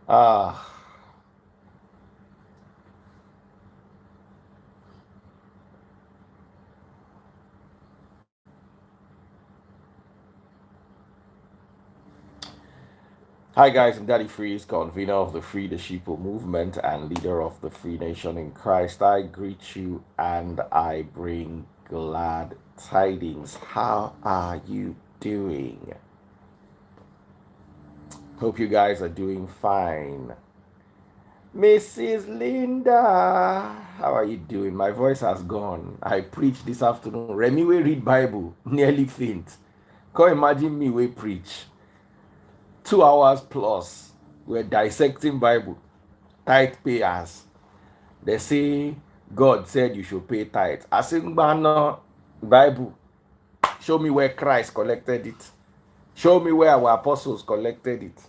Ah, hi guys, I'm Daddy Freeze, convener of the Free the Sheeple movement and leader of the Free Nation in Christ. I greet you and I bring glad tidings. How are you doing? Hope you guys are doing fine. Mrs. Linda, how are you doing? My voice has gone. I preached this afternoon. Remy we read Bible, nearly faint. Can't imagine me we preach. 2 hours plus. We're dissecting Bible. Tithe payers. They say God said you should pay tithe. I say, no, Bible. Show me where Christ collected it. Show me where our apostles collected it.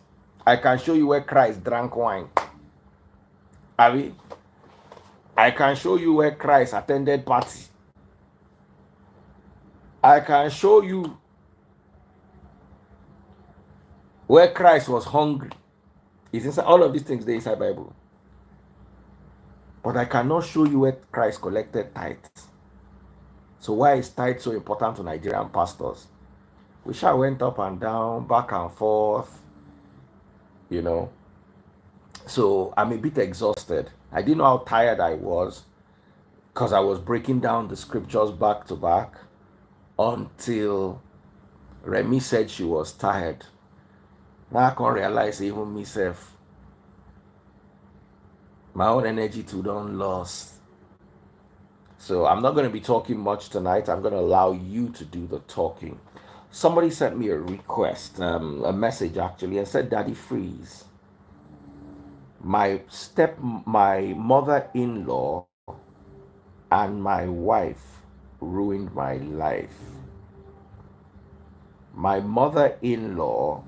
I can show you where Christ drank wine. Abi, I can show you where Christ attended party. I can show you where Christ was hungry. It's inside all of these things they inside Bible. But I cannot show you where Christ collected tithes. So why is tithe so important to Nigerian pastors? We shall went up and down, back and forth, you know. So I'm a bit exhausted. I didn't know how tired I was because I was breaking down the scriptures back to back until Remy said she was tired. Now I can't realize even myself. My own energy too done lost. So I'm not going to be talking much tonight. I'm going to allow you to do the talking. Somebody sent me a request, a message actually, and said, Daddy Freeze, my mother-in-law and my wife ruined my life. My mother-in-law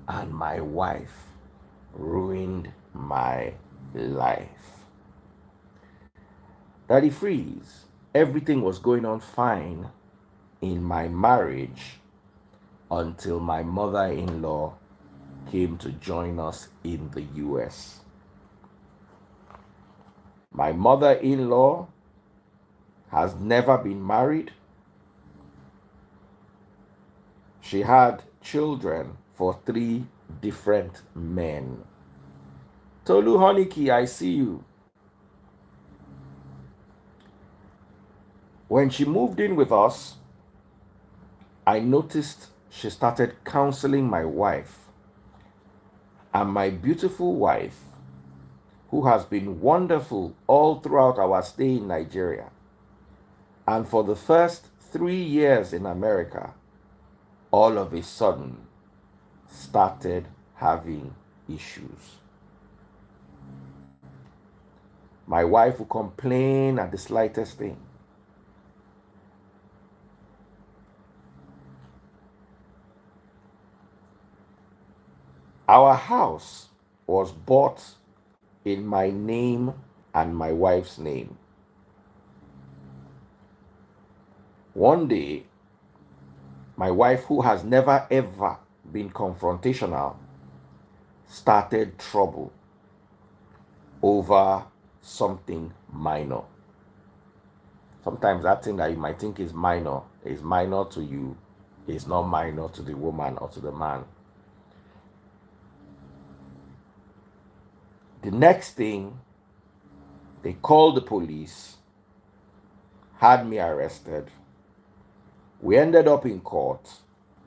and my wife ruined my life. Daddy Freeze, everything was going on fine in my marriage until my mother-in-law came to join us in the US. My mother-in-law has never been married. She had children for 3 different men. Tolu Honeyki, I see you. When she moved in with us, I noticed she started counseling my wife. And my beautiful wife, who has been wonderful all throughout our stay in Nigeria, and for the first 3 years in America, all of a sudden started having issues. My wife will complain at the slightest thing. Our house was bought in my name and my wife's name. One day, my wife, who has never ever been confrontational, started trouble over something minor. Sometimes that thing that you might think is minor to you, is not minor to the woman or to the man. The next thing, they called the police, had me arrested. We ended up in court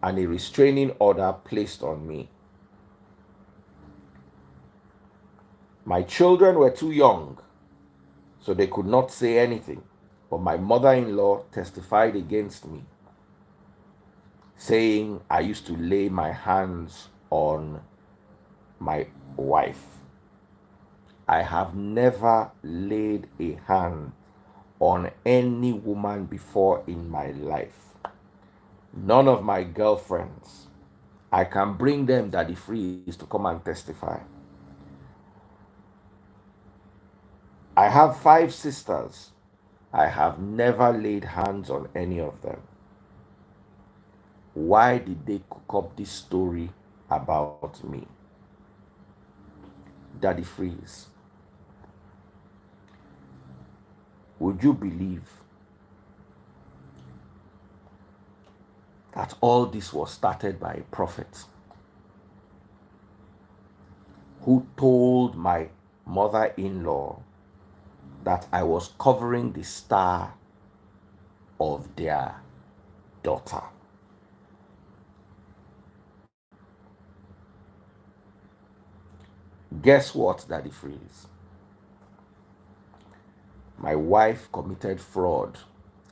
and a restraining order placed on me. My children were too young, so they could not say anything. But my mother-in-law testified against me, saying I used to lay my hands on my wife. I have never laid a hand on any woman before in my life. None of my girlfriends. I can bring them Daddy Freeze to come and testify. I have 5 sisters. I have never laid hands on any of them. Why did they cook up this story about me? Daddy Freeze, would you believe that all this was started by a prophet who told my mother-in-law that I was covering the star of their daughter? Guess what, Daddy Freeze? My wife committed fraud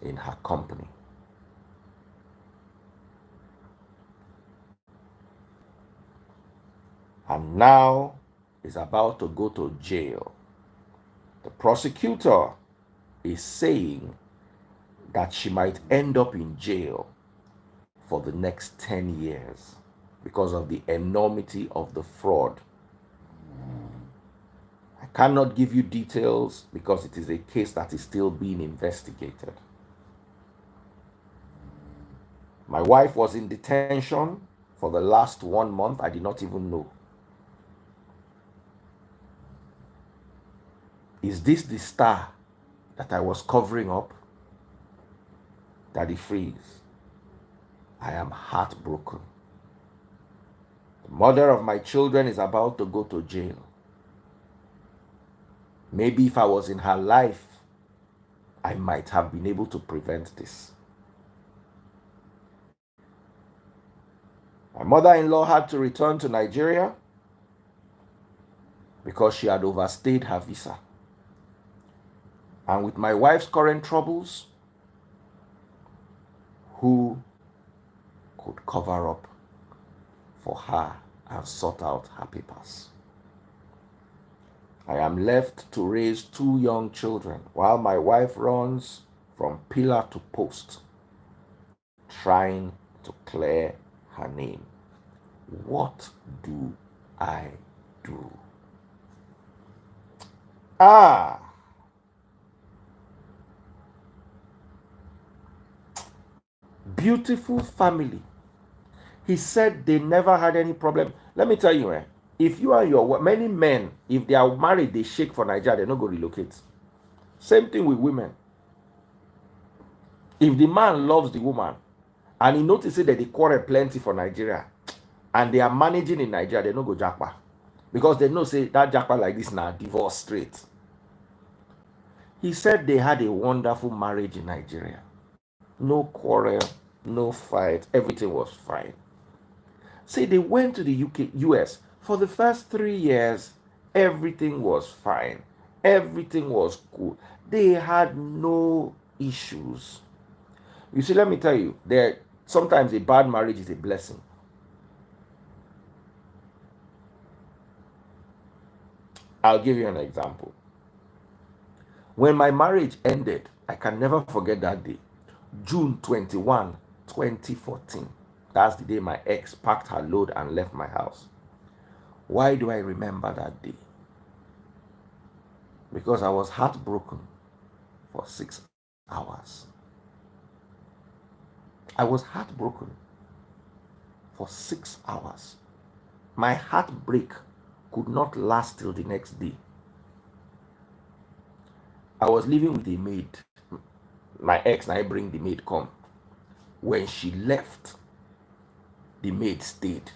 in her company. And now is about to go to jail. The prosecutor is saying that she might end up in jail for the next 10 years because of the enormity of the fraud. I cannot give you details because it is a case that is still being investigated. My wife was in detention for the last 1 month. I did not even know. Is this the star that I was covering up? Daddy Freeze, I am heartbroken. The mother of my children is about to go to jail. Maybe if I was in her life, I might have been able to prevent this. My mother-in-law had to return to Nigeria because she had overstayed her visa. And with my wife's current troubles, who could cover up for her and sort out her papers? I am left to raise 2 young children while my wife runs from pillar to post, trying to clear her name. What do I do? Beautiful family. He said they never had any problem. Let me tell you, if you and your many men, if they are married, they shake for Nigeria, they're not going to relocate. Same thing with women. If the man loves the woman and he notices that they quarrel plenty for Nigeria and they are managing in Nigeria, they don't go jackpot. Because they know say that jackpot like this now divorce straight. He said they had a wonderful marriage in Nigeria. No quarrel, no fight, everything was fine. See, they went to the US. For the first 3 years, everything was fine. Everything was cool. They had no issues. You see, let me tell you, sometimes a bad marriage is a blessing. I'll give you an example. When my marriage ended, I can never forget that day. June 21, 2014. That's the day my ex packed her load and left my house. Why do I remember that day? Because I was heartbroken for 6 hours. I was heartbroken for 6 hours. My heartbreak could not last till the next day. I was living with a maid. My ex and I bring the maid come. When she left, the maid stayed.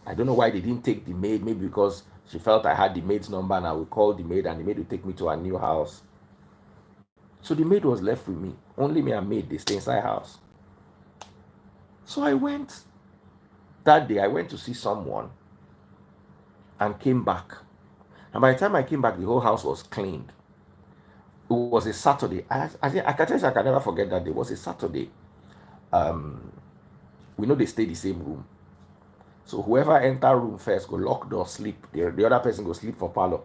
I don't know why they didn't take the maid. Maybe because she felt I had the maid's number and I would call the maid and the maid would take me to a new house. So the maid was left with me. Only me and maid, they stay inside house. So I went. That day I went to see someone and came back. And by the time I came back, the whole house was cleaned. It was a Saturday. I can tell you, I can never forget that day. It was a Saturday. We know they stay the same room. So whoever enter room first go lock door, sleep. The other person go sleep for parlor.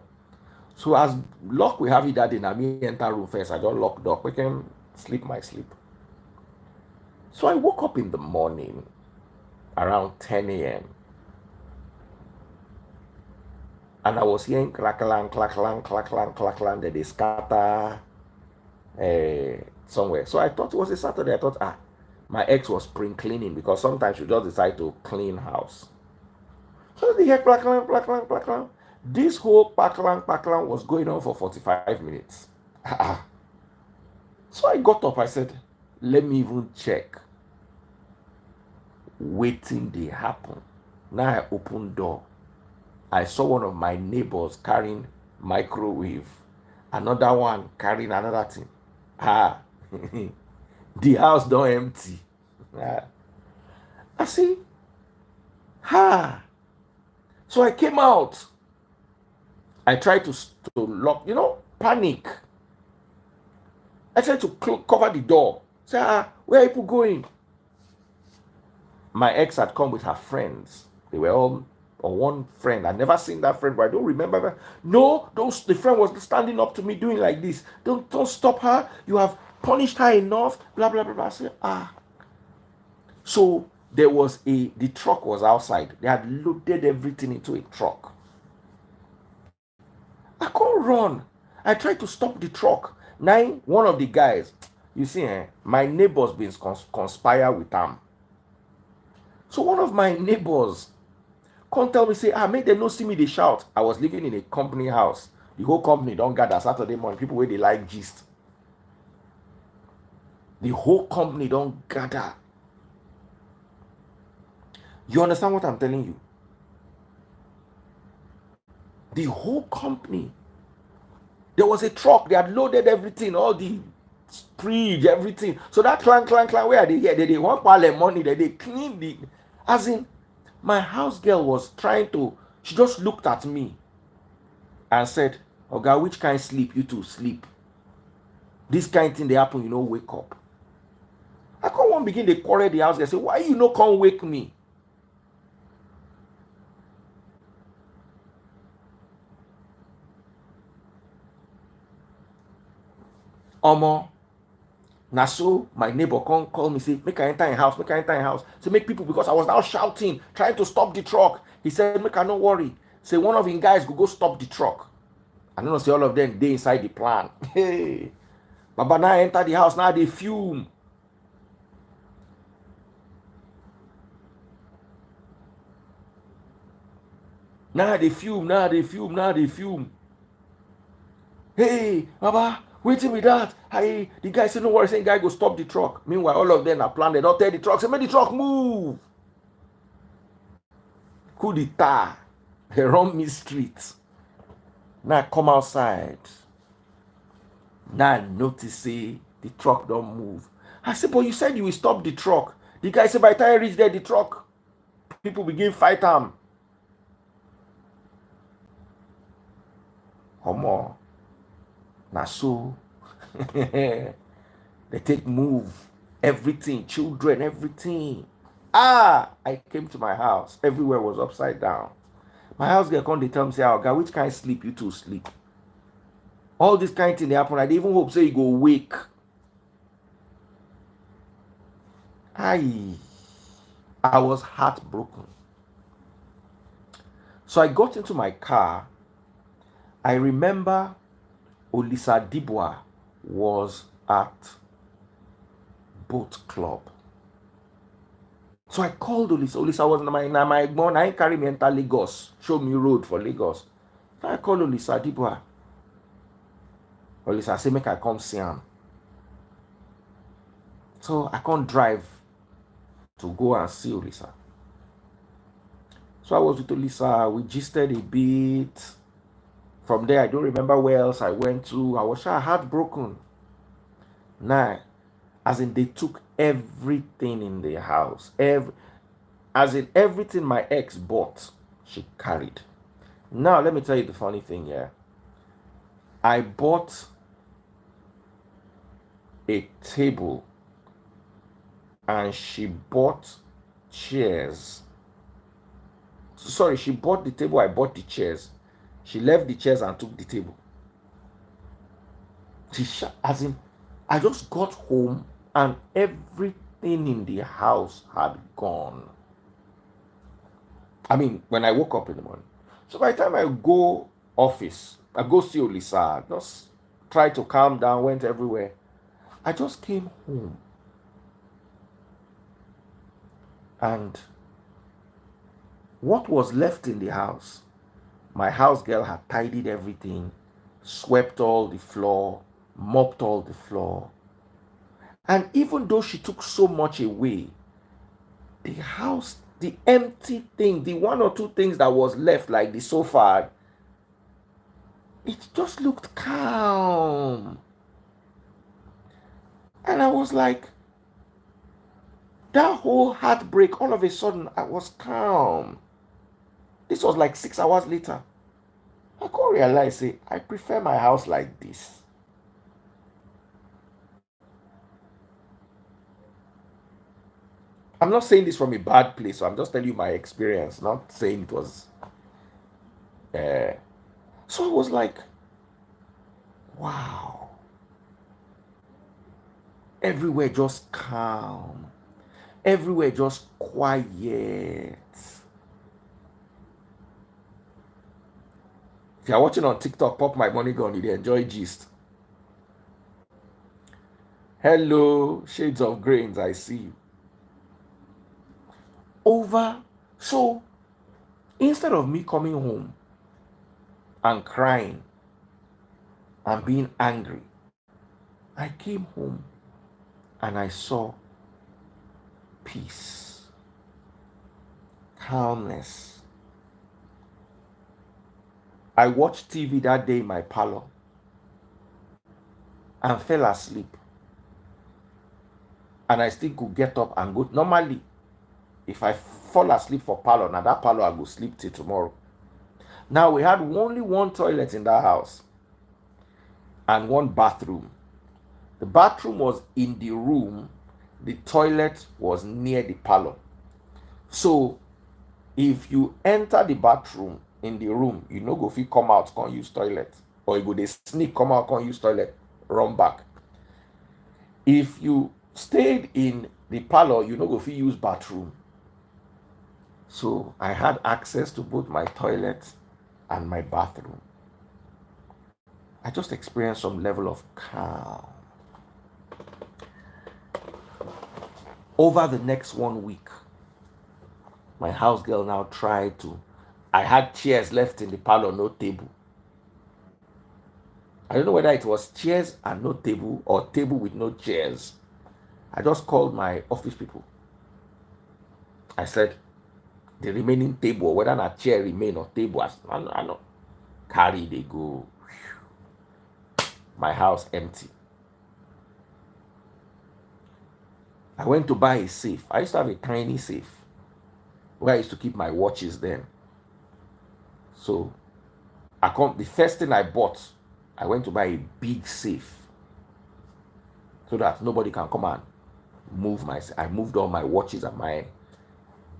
So as luck we have it that day, now me enter room first. I just lock door. We can sleep my sleep. So I woke up in the morning around 10 a.m. And I was hearing clacklang, clacklang, clacklang, clacklang, that they scatter somewhere. So I thought it was a Saturday. I thought, my ex was spring cleaning because sometimes she just decide to clean house. So they hear clacklang, clacklang, clacklang. This whole paklang was going on for 45 minutes. So I got up, I said, let me even check. Waiting they happen. Now I open door. I saw one of my neighbors carrying microwave, another one carrying another thing. The house don't empty. I see. So I came out. I tried to lock, panic. I tried to cover the door. Say, where are people going? My ex had come with her friends. They were all, or one friend. I'd never seen that friend, but I don't remember her. No, the friend was standing up to me doing like this. Don't stop her. You have punished her enough. Blah, blah, blah, blah. I said, So there was the truck was outside. They had loaded everything into a truck. I couldn't run. I tried to stop the truck. Now, one of the guys, you see, my neighbors been conspire with them. So one of my neighbors come tell me, say, make them not see me, they shout. I was living in a company house. The whole company don't gather Saturday morning. People where they like gist. The whole company don't gather. You understand what I'm telling you? The whole company. There was a truck. They had loaded everything, all the fridge, everything. So that clang, where are they here? They want pile money. They clean the... As in, my house girl was trying to... She just looked at me and said, Oga, which kind sleep you two sleep? This kind of thing they happen, wake up. I can't want begin to quarrel the house girl. Say, why you no come wake me? Omo, na so my neighbor come call me, say, make I enter in house, Say, make people, because I was now shouting, trying to stop the truck. He said, make I no worry. Say, one of him guys go stop the truck. I don't know, say all of them, they inside the plan. Hey, Baba, now I enter the house, now they fume. Now they fume. Hey, Baba, waiting with that. Hey, the guy said, no worry, saying guy go stop the truck. Meanwhile, all of them are planned. They don't tell the truck, say, make the truck move. Coup d'etat. They run me streets. Now I come outside. Now I notice, say, the truck don't move. I said, but you said you will stop the truck. The guy said, by the time I reach there, the truck, people begin fight him. Omo, na so they take move, everything, children, everything. I came to my house. Everywhere was upside down. My house girl come, they tell me, say, God, which kind of sleep you two sleep? All this kind of thing they happen. I didn't even hope say you go wake. I was heartbroken. So I got into my car. I remember Olisa Dibwa was at boat club. So I called Olisa. Olisa was my mom. I carry me enter Lagos. Show me road for Lagos. So I called Olisa Dibwa. Olisa say, make I come see him. So I can't drive to go and see Olisa. So I was with Olisa. We gisted a bit. From there, I don't remember where else I went to. I was heartbroken. Now, as in they took everything in the house. As in everything my ex bought, she carried. Now, let me tell you the funny thing here. I bought a table and she bought chairs. Sorry, she bought the table, I bought the chairs. She left the chairs and took the table. As in, I just got home and everything in the house had gone. I mean, when I woke up in the morning. So by the time I go office, I go see Olisa, just try to calm down, went everywhere. I just came home. And what was left in the house? My house girl had tidied everything, swept all the floor, mopped all the floor. And even though she took so much away, the house, the empty thing, the one or two things that was left, like the sofa, it just looked calm. And I was like, that whole heartbreak, all of a sudden, I was calm. This was like 6 hours later. I could realize, say, I prefer my house like this. I'm not saying this from a bad place, so I'm just telling you my experience, not saying it was. So I was like, wow. Everywhere just calm. Everywhere just quiet. If you're watching on TikTok, pop my money gun, you enjoy gist. Hello, shades of grains, I see you. So instead of me coming home and crying and being angry, I came home and I saw peace, calmness. I watched TV that day in my parlor and fell asleep. And I still could get up and go. Normally, if I fall asleep for parlor, now that parlor I go sleep till tomorrow. Now we had only one toilet in that house and one bathroom. The bathroom was in the room. The toilet was near the parlor. So if you enter the bathroom in the room, you no go fit come out, can't use toilet. Or you go dey sneak, come out, can't use toilet, run back. If you stayed in the parlor, you no go fit use bathroom. So I had access to both my toilet and my bathroom. I just experienced some level of calm. Over the next 1 week, my house girl now tried to. I had chairs left in the parlor, no table. I don't know whether it was chairs and no table or table with no chairs. I just called my office people. I said, the remaining table, whether a chair remain or table, I know. Carry, they go. My house empty. I went to buy a safe. I used to have a tiny safe where I used to keep my watches then. So the first thing I bought, I went to buy a big safe so that nobody can come and move my. I moved all my watches and my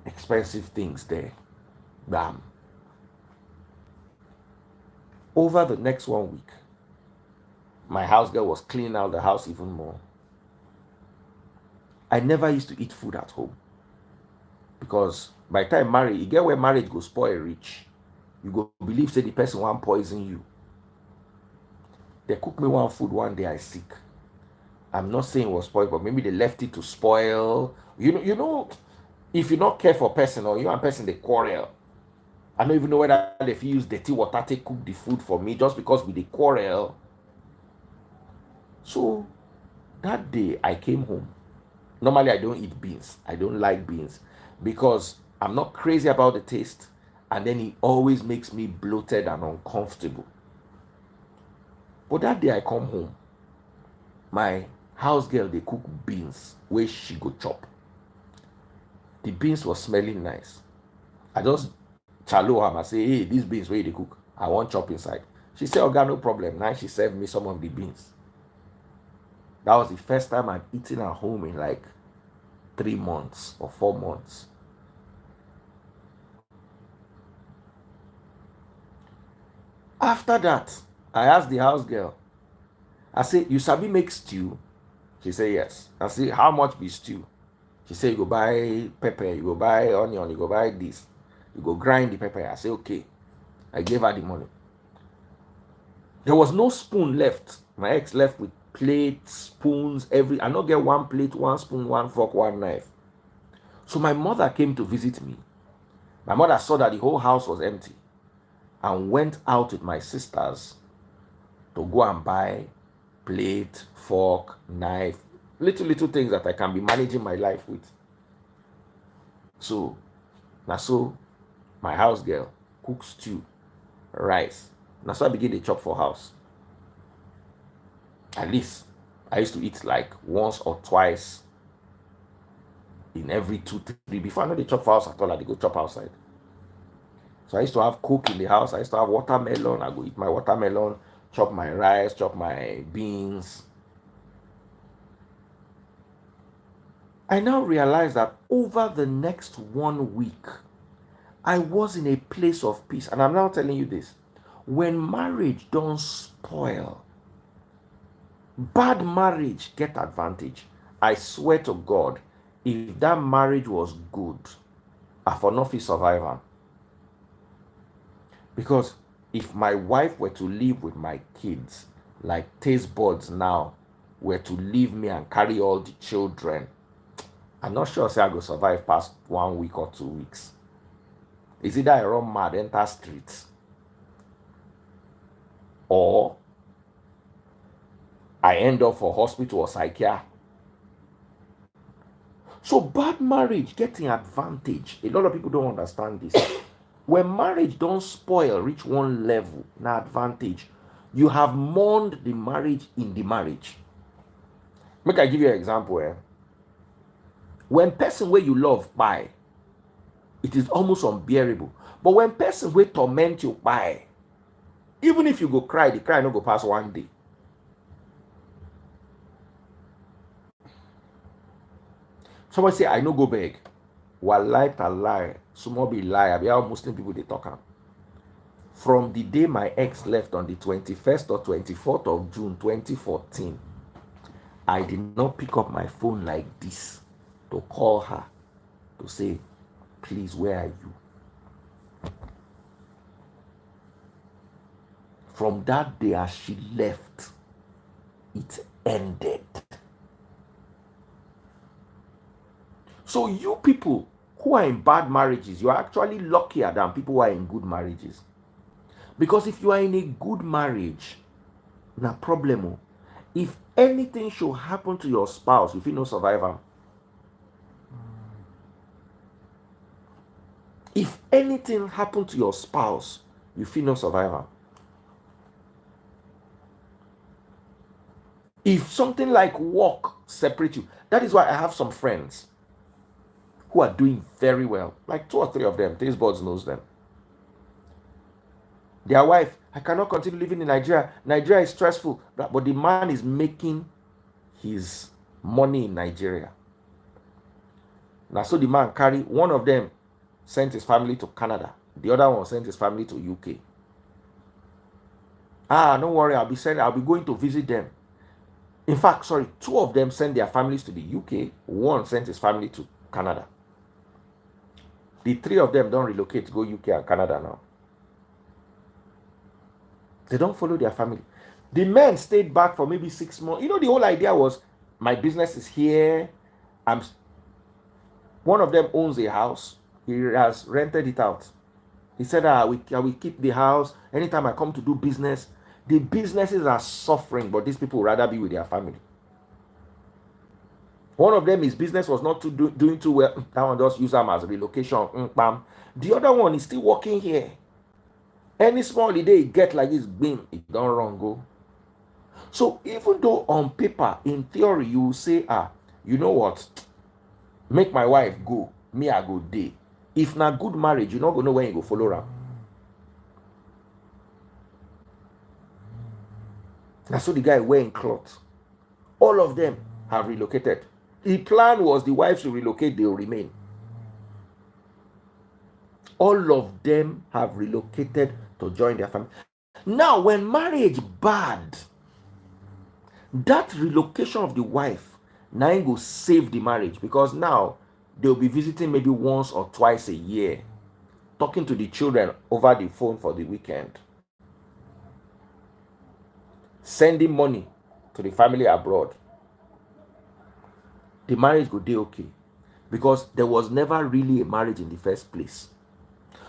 expensive things there. Bam. Over the next 1 week, my house girl was cleaning out the house even more. I never used to eat food at home because by the time married, you get where marriage go spoil rich. You go believe say the person want poison you. They cook me one food one day I sick. I'm not saying it was spoiled, but maybe they left it to spoil. You know, if you not care for person or you and person they quarrel. I don't even know whether they use dirty water to cook the food for me just because we they quarrel. So that day I came home. Normally I don't eat beans. I don't like beans because I'm not crazy about the taste, and then it always makes me bloated and uncomfortable. But that day I come home, my house girl they cook beans where she go chop. The beans was smelling nice. I just chalo her and say, hey, these beans where they cook, I want chop inside. She said, okay, no problem. Now she served me some of the beans. That was the first time I'd eaten at home in like 3 months or 4 months. After that, I asked the house girl, I said, you sabi make stew? She said, yes. I said, how much be stew? She said, you go buy pepper, you go buy onion, you go buy this. You go grind the pepper. I said, okay. I gave her the money. There was no spoon left. My ex left with plates, spoons, I not get one plate, one spoon, one fork, one knife. So my mother came to visit me. My mother saw that the whole house was empty. and went out with my sisters to go and buy plate, fork, knife, little things that I can be managing my life with. So now, so my house girl cooks stew, rice. Now so I begin to chop for house. At least I used to eat like once or twice in every 2, 3. Before I know they chop for house at all, I go chop outside. So I used to have cook in the house. I used to have watermelon. I go eat my watermelon, chop my rice, chop my beans. I now realize that over the next 1 week, I was in a place of peace. And I'm now telling you this. When marriage don't spoil, bad marriage get advantage. I swear to God, if that marriage was good, I for no fit survive am. Because if my wife were to live with my kids, like taste buds now, were to leave me and carry all the children, I'm not sure say I go survive past 1 week or 2 weeks. Is either I run mad, enter streets, or I end up for hospital or psychiatrist. So bad marriage getting advantage. A lot of people don't understand this. When marriage don't spoil, reach one level, na advantage. You have mourned the marriage in the marriage. Make I give you an example. When person where you love buy, it is almost unbearable. But when person where torment you buy, even if you go cry, the cry no go pass 1 day. Somebody say, I no go beg. Wallahi tallahi, small be lie. I be how Muslim people they talk. From the day my ex left on the 21st or 24th of June 2014, I did not pick up my phone like this to call her to say, please, where are you? From that day as she left, it ended. So you people who are in bad marriages, you are actually luckier than people who are in good marriages. Because if you are in a good marriage, no problem. If anything should happen to your spouse, you feel no survivor. If anything happened to your spouse, you feel no survivor. If something like work separate you, that is why I have some friends who are doing very well, like 2 or 3 of them. Taste buds knows them. Their wife, I cannot continue living in Nigeria. Nigeria is stressful, but the man is making his money in Nigeria. Now, so the man carry, one of them sent his family to Canada. The other one sent his family to UK. Don't worry, I'll be going to visit them. In fact, 2 of them sent their families to the UK. One sent his family to Canada. The 3 of them don't relocate to go UK and Canada now. They don't follow their family. The men stayed back for maybe 6 months. The whole idea was, my business is here. One of them owns a house. He has rented it out. He said, I will keep the house. Anytime I come to do business, the businesses are suffering, but these people would rather be with their family. One of them, his business was not doing too well. That one just use them as relocation. The other one is still working here. Any small holiday you get like this, bim, it don't wrong go. So even though on paper, in theory, you will say, you know what? Make my wife go. Me, I go day. If not good marriage, you're not going to know when you go follow her. That's so the guy wearing clothes. All of them have relocated. The plan was the wives to relocate, they'll remain. All of them have relocated to join their family. Now, when marriage bad, that relocation of the wife now go save the marriage, because now they'll be visiting maybe once or twice a year, talking to the children over the phone for the weekend, sending money to the family abroad. The marriage go dey okay, because there was never really a marriage in the first place.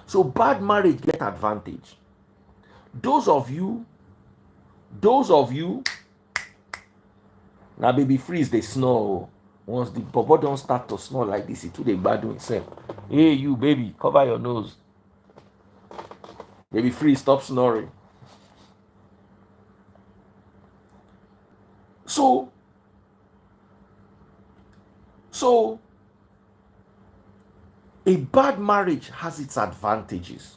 So bad marriage get advantage. Those of you, now baby freeze they snore. Once the bubble don't start to snore like this, it too they bad doing itself. Hey you baby, cover your nose. Baby freeze, stop snoring. So a bad marriage has its advantages.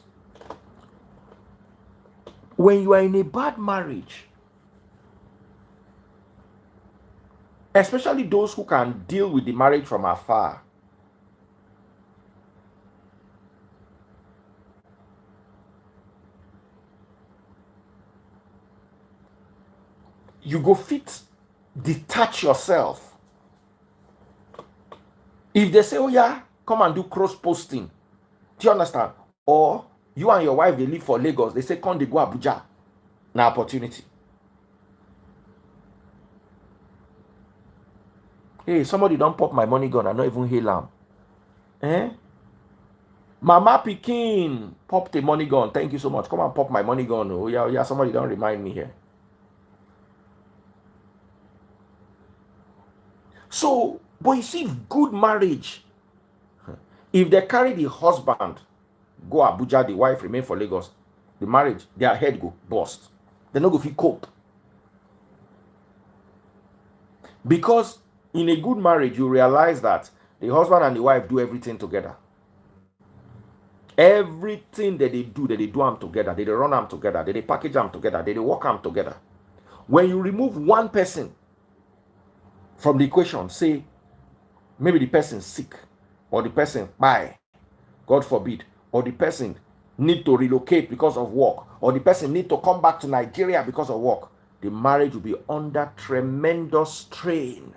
When you are in a bad marriage, especially those who can deal with the marriage from afar, you go fit detach yourself. If they say, oh yeah, come and do cross posting, do you understand? Or you and your wife, they live for Lagos, they say, come they go Abuja. Now opportunity. Hey, somebody don't pop my money gun, I not even hail them. Mama Pikin pop the money gun. Thank you so much. Come and pop my money gun. Oh yeah, somebody don't remind me here. So, but you see, good marriage, if they carry the husband go Abuja, the wife remain for Lagos, the marriage, their head go bust. They no go fit cope. Because in a good marriage, you realize that the husband and the wife do everything together. Everything that they do them together. They run them together. They package them together. They work them together. When you remove one person from the equation, say maybe the person sick, or the person buy, God forbid, or the person need to relocate because of work, or the person need to come back to Nigeria because of work, the marriage will be under tremendous strain.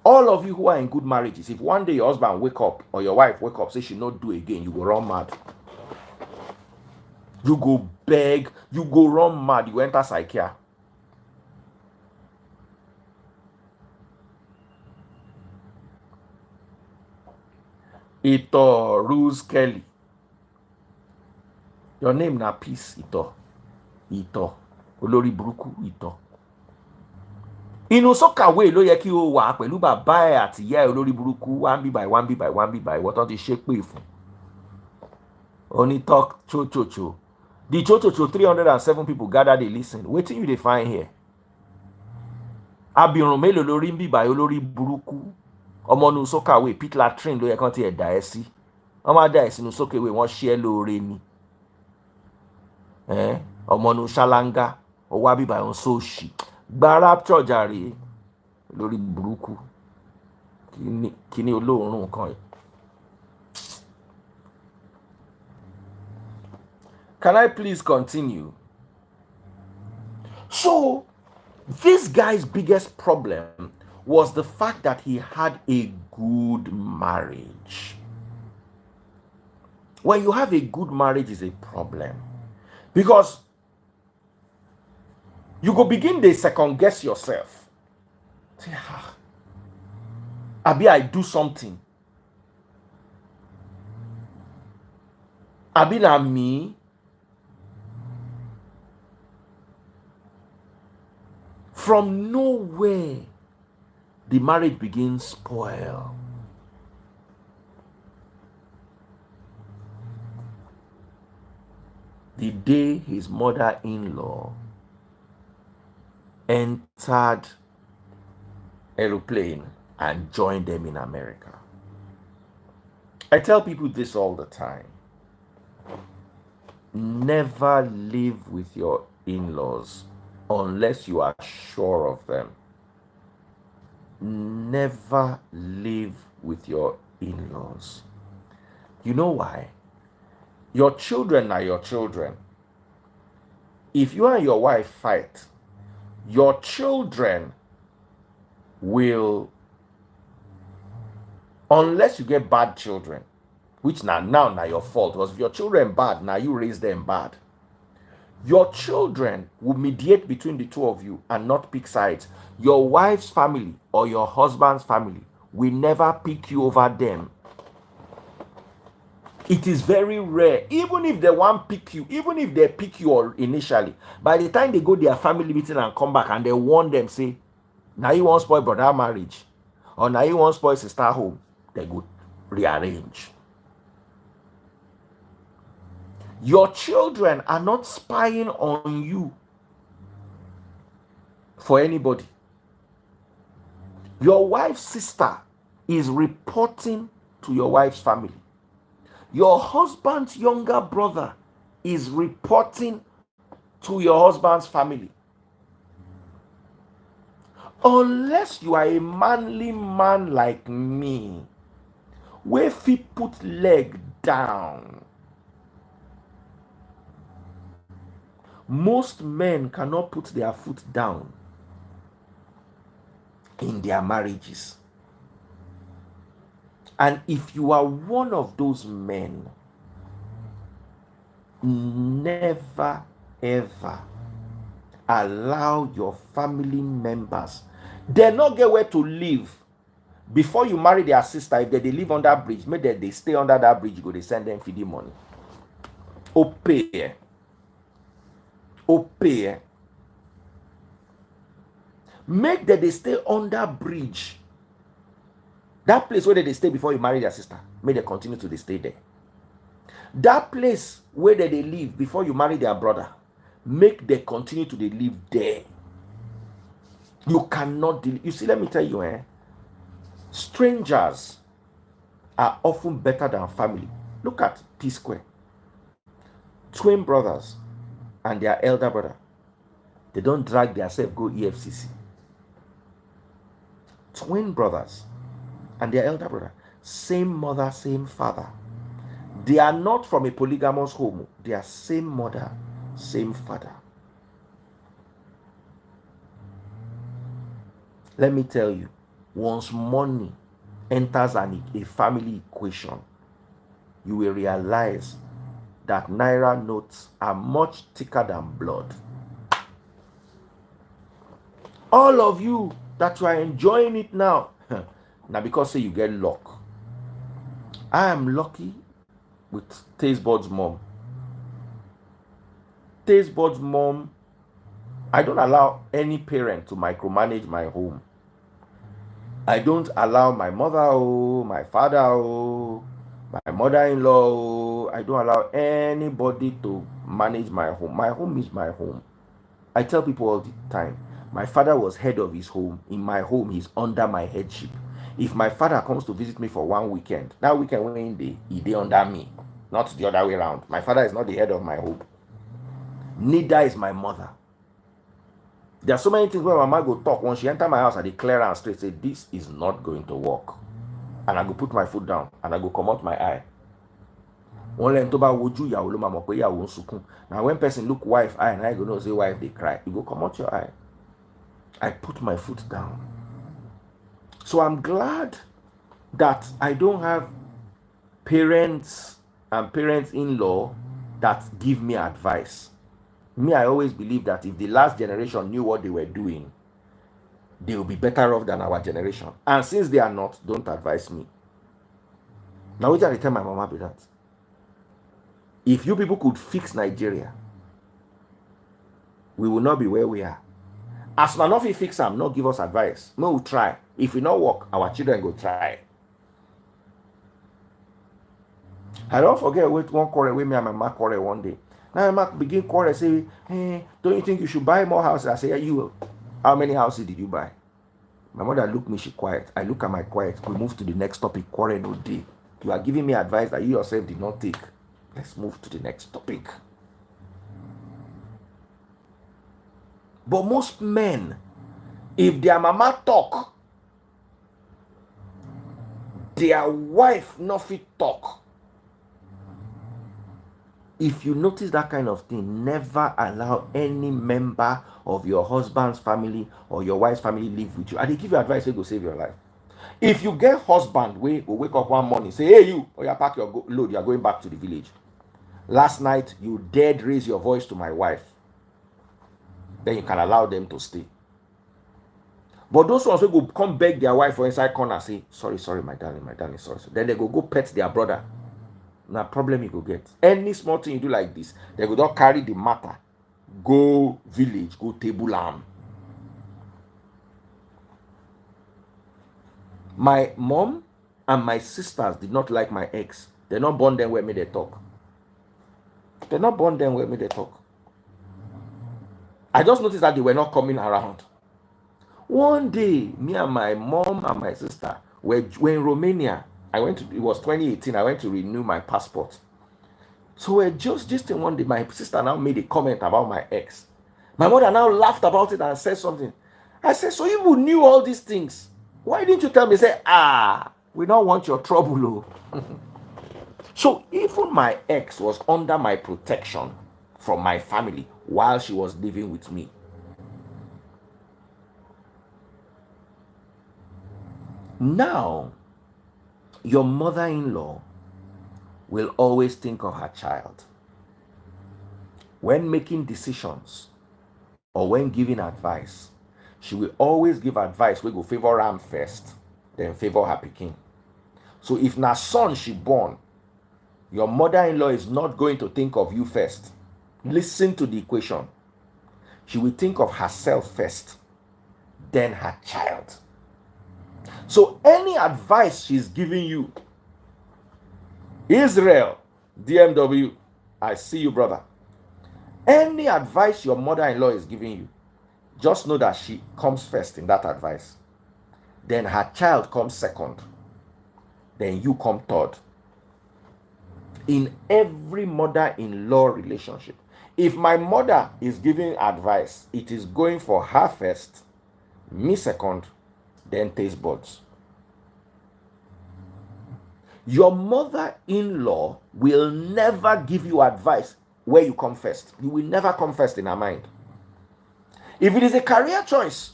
All of you who are in good marriages, if one day your husband wake up or your wife wake up, say she not do again, you go run mad. You go beg, you go run mad, you enter psychiatry. Ito Rose Kelly. Your name na peace, Ito. Olórí burúkú, Ito. Inú sọ́kàwé ló yẹ kí o wà pẹ̀lú bàbá ẹ̀ àti ìyá ẹ̀ olórí burúkú, one be by ìwọ tán ti ṣépè fún. Only talk cho. The cho 307 people gather, they listen. Wetin you dey find here? Abirùn mélòó lórí ń bíbà olórí burúkú. Ọmọ nu sọ́kàwé pit latrine ló yẹ kán ti ẹ̀ dà ẹ́ sí. Wọ́n máa dà ẹ́ sínú sókèwé, wọ́n ṣe é lóore ni. Ọmọ nu ṣáláńgá, ọwọ́ àbíbà ń sóòṣì. Gba rapture jàre lórí burúkú. Kíní olóòórùn kan yìí. Can I please continue? So, this guy's biggest problem was the fact that he had a good marriage. When you have a good marriage is a problem. Because you go begin to second guess yourself. Say, Abi, I do something. Abi na me. From nowhere, the marriage begins spoil. The day his mother-in-law entered aeroplane and joined them in America. I tell people this all the time. Never live with your in-laws unless you are sure of them. Never live with your in-laws. You know why? Your children are your children. If you and your wife fight, your children will, unless you get bad children, which now your fault, because if your children bad, now you raise them bad. Your children will mediate between the two of you and not pick sides. Your wife's family or your husband's family will never pick you over them. It is very rare. Even if they want pick you, even if they pick you initially, by the time they go their family meeting and come back and they warn them, say, now you want spoil brother marriage, or now you want spoil sister home, they go rearrange. Your children are not spying on you for anybody. Your wife's sister is reporting to your wife's family. Your husband's younger brother is reporting to your husband's family. Unless you are a manly man like me, where fit put leg down. Most men cannot put their foot down in their marriages. And if you are one of those men, never ever allow your family members, they not get where to live before you marry their sister. If they live on that bridge, make they stay under that bridge, go they send them feeding money. Opay. Make that they stay under bridge. That place where they stay before you marry their sister, may they continue to stay there. That place where they live before you marry their brother, make they continue to live there. You cannot you see, let me tell you, strangers are often better than family. Look at P Square. Twin brothers and their elder brother, they don't drag themselves go EFCC. Twin brothers and their elder brother, same mother, same father. They are not from a polygamous home. They are same mother, same father. Let me tell you, once money enters a family equation, you will realize that naira notes are much thicker than blood. All of you that you are enjoying it now, now because say you get luck. I am lucky with Tastebud's mom. Tastebud's mom, I don't allow any parent to micromanage my home. I don't allow my mother, my father, my mother-in-law, I don't allow anybody to manage my home. My home is my home. I tell people all the time, my father was head of his home. In my home, he's under my headship. If my father comes to visit me for one weekend, that weekend when he under me, not the other way around. My father is not the head of my home. Neither is my mother. There are so many things where my mama go talk. When she enter my house, I declare and straight say, this is not going to work. And I go put my foot down and I go come out my eye. Now when person look wife eye and I go know say wife they cry, you go come out your eye. I put my foot down. So I'm glad that I don't have parents and parents-in-law that give me advice. Me, I always believe that if the last generation knew what they were doing, they will be better off than our generation. And since they are not, don't advise me. Now, what I tell my mama be that? If you people could fix Nigeria, we will not be where we are. As long as we fix them, not give us advice. No, we'll try. If we not work, our children go try. I don't forget one quarrel with me and my mama quarrel one day. Now my mama begin quarrel say, hey, don't you think you should buy more houses? I say, yeah, you. How many houses did you buy? My mother look me, she quiet. I look at my quiet. We move to the next topic. Quarrel no day. You are giving me advice that you yourself did not take. Let's move to the next topic. But most men, if their mama talk, their wife not fit talk. If you notice that kind of thing, never allow any member of your husband's family or your wife's family live with you. And they give you advice, they go save your life. If you get husband, we will wake up one morning, say, hey you, or you pack your load, you are going back to the village. Last night, you dared raise your voice to my wife. Then you can allow them to stay. But those ones who go come beg their wife for inside corner, say, sorry, my darling, sorry. Then they go pet their brother. na problem you go get. Any small thing you do like this, they go not carry the matter, go village, go table am. My mom and my sisters did not like my ex. They not born them where me they talk. They not born them where me they talk. I just noticed that they were not coming around. One day, me and my mom and my sister were in Romania. I went to, it was 2018, I went to renew my passport. So we're just one day, my sister now made a comment about my ex. My mother now laughed about it and said something. I said, so you knew all these things. Why didn't you tell me? Say, we don't want your trouble. So even my ex was under my protection from my family while she was living with me. Now, your mother-in-law will always think of her child. When making decisions or when giving advice, she will always give advice wey go favor am first, then favor her pikin. So if na son she born, your mother-in-law is not going to think of you first. Listen to the equation. She will think of herself first, then her child. So any advice she's giving you, Israel, DMW, I see you, brother. Any advice your mother-in-law is giving you, just know that she comes first in that advice. Then her child comes second. Then you come third. In every mother-in-law relationship, if my mother is giving advice, it is going for her first, me second, then taste buds. Your mother-in-law will never give you advice where you come first. You will never come first in her mind. If it is a career choice,